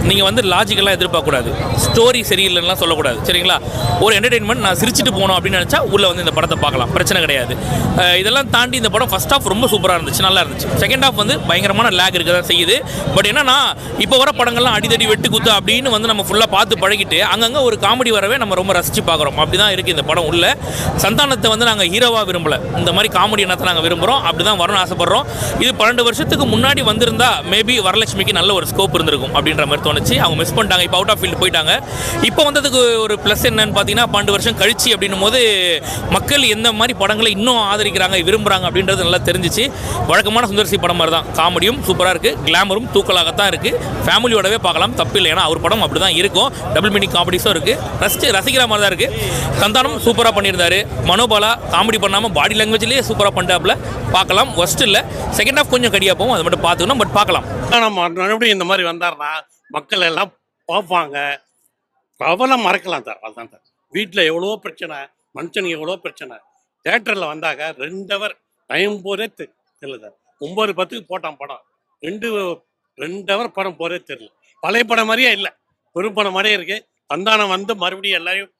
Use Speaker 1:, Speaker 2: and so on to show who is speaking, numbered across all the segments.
Speaker 1: நீங்கள் வந்து லாஜிக்கெல்லாம் எதிர்பார்க்கக்கூடாது, ஸ்டோரி சரியில்லைன்னா சொல்லக்கூடாது, சரிங்களா? ஒரு என்டர்டெயின்மெண்ட், நான் சிரிச்சிட்டு போகணும் அப்படின்னு நினச்சா உள்ளே வந்து இந்த படத்தை பார்க்கலாம், பிரச்சனை கிடையாது. இதெல்லாம் தாண்டி இந்த படம் ஃபஸ்ட் ஹாஃப் ரொம்ப சூப்பராக இருந்துச்சு, நல்லா இருந்துச்சு. செகண்ட் ஹாஃப் வந்து பயங்கரமான லேக் இருக்க தான் செய்யுது. பட் என்னன்னா, இப்போ வர படங்கள்லாம் அடிதடி வெட்டு குத்து அப்படின்னு வந்து நம்ம ஃபுல்லாக பார்த்து பழகிட்டு அங்கங்கே ஒரு காமெடி வரவே நம்ம ரொம்ப ரசித்து பார்க்குறோம். அப்படி தான் இருக்குது இந்த படம். உள்ள சந்தானத்தை வந்து நாங்கள் ஹீரோவாக விரும்பலை, இந்த மாதிரி காமெடி என்னத்தை நாங்கள் விரும்புகிறோம், அப்படி தான் வரணும்னு ஆசைப்பட்றோம். இது 12 வருஷத்துக்கு முன்னாடி வந்திருந்தா மேபி வரலட்சுமிக்கு நல்ல ஒரு ஸ்கோப் இருந்திருக்கும் அப்படின்ற மாதிரி தோணுச்சு. அவங்க மிஸ் பண்ணிட்டாங்க, இப்போ அவுட் ஆஃப் ஃபீல்டு போயிட்டாங்க. இப்போ வந்ததுக்கு ஒரு ப்ளஸ் என்னன்னு பார்த்தீங்கன்னா, 12 வருஷம் கழிச்சு அப்படின்னும் போது மக்கள் எந்த மாதிரி படங்களை இன்னும் ஆதரிக்கிறாங்க, விரும்புகிறாங்க அப்படின்றது நல்லா தெரிஞ்சிச்சு. வழக்கமான சுந்தர்சி படம் மாதிரி தான், காமெடியும் சூப்பராக இருக்குது, கிளாமரும் தூக்கலாகத்தான் இருக்குது. ஃபேமிலியோடவே பார்க்கலாம், தப்பு இல்லை. ஏன்னா அவர் படம் அப்படி தான் இருக்கும், டபுள் மீனிங் காமெடிஸும் இருக்குது, ரசிக்கிற மாதிரி தான் இருக்குது. சந்தானம் சூப்பராக பண்ணியிருந்தாரு. மனோபாலா காமெடி பண்ணாமல் பாடி லாங்குவேஜ்லேயே சூப்பராக பண்ணிட்டாப்புல, பார்க்கலாம். ஒஸ்ட் இல்லை. செகண்ட் ஹாஃப் கொஞ்சம் கடியாக போகும், அதை மட்டும் பார்த்துக்கணும். பட் பார்க்கலாம்.
Speaker 2: நம்ம மறுபடியும் இந்த மாதிரி வந்தாருன்னா மக்கள் எல்லாம் பார்ப்பாங்க, அவெல்லாம் மறக்கலாம் சார். அதுதான் சார், வீட்டில் எவ்வளோ பிரச்சனை, மனுஷனுக்கு எவ்வளோ பிரச்சனை, தேட்டரில் வந்தாங்க 2 ஹவர் டைம் போதே தெரியல சார். 9:10 போட்டான் படம், 2 ஹவர் படம் போதே தெரியல. பழைய படம் மாதிரியே இல்லை, பெரும் படம் மாதிரியே இருக்கு. சந்தானம் வந்து மறுபடியும் எல்லாரையும்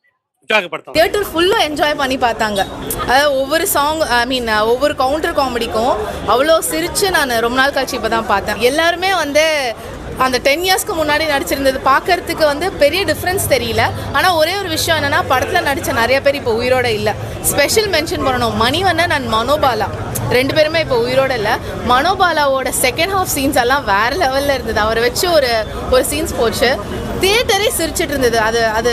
Speaker 2: உற்சாகப்படுத்தணும்.
Speaker 3: தியேட்டர் ஃபுல்லாக என்ஜாய் பண்ணி பார்த்தாங்க. அதாவது ஒவ்வொரு சாங், ஒவ்வொரு கவுண்டர் காமெடிக்கும் அவ்வளோ சிரித்து நான் ரொம்ப நாள் கழிச்சு இப்போ தான் பார்த்தேன். எல்லாருமே வந்து அந்த 10 இயர்ஸ்க்கு முன்னாடி நடிச்சிருந்தது பார்க்கறதுக்கு வந்து பெரிய டிஃப்ரென்ஸ் தெரியல. ஆனால் ஒரே ஒரு விஷயம் என்னென்னா, படத்தில் நடித்த நிறைய பேர் இப்போ உயிரோடு இல்லை. ஸ்பெஷல் மென்ஷன் பண்ணணும், மணிவண்ணன் அண்ட் மனோபாலா 2 பேருமே இப்போ உயிரோடு இல்லை. மனோபாலாவோட செகண்ட் ஹாஃப் சீன்ஸ் எல்லாம் வேறு லெவலில் இருந்தது. அவரை வச்சு ஒரு சீன்ஸ் போச்சு, தியேட்டரே சிரிச்சிட்டு இருந்தது. அது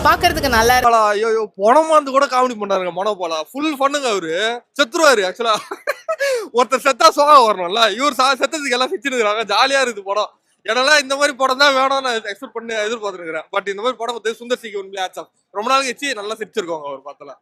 Speaker 3: பார்க்கறதுக்கு நல்லா இருக்கு.
Speaker 4: ஐயோ, பணமாந்து கூட காமெடி பண்ணாருங்க மனோபாலா. ஃபுல் பண்ணுங்க, அவரு செத்துருவாரு. ஆக்சுவலா ஒருத்தர் செத்தா சோகா வரணும்ல, இவர் செத்ததுக்கு எல்லாம் சிரிச்சிருக்காங்க. ஜாலியா இருக்குது படம். ஏன்னா இந்த மாதிரி படம் தான் வேணும் நான் எக்ஸ்பெக்ட் பண்ணி எதிர்பார்த்துருக்கிறேன். பட் இந்த மாதிரி படம் சுந்தர் சிக்கு உண்மையிலே ஆச்சா, ரொம்ப நாள் கழிச்சு நல்லா சிரிச்சிருக்கோங்க அவர் பார்த்தல.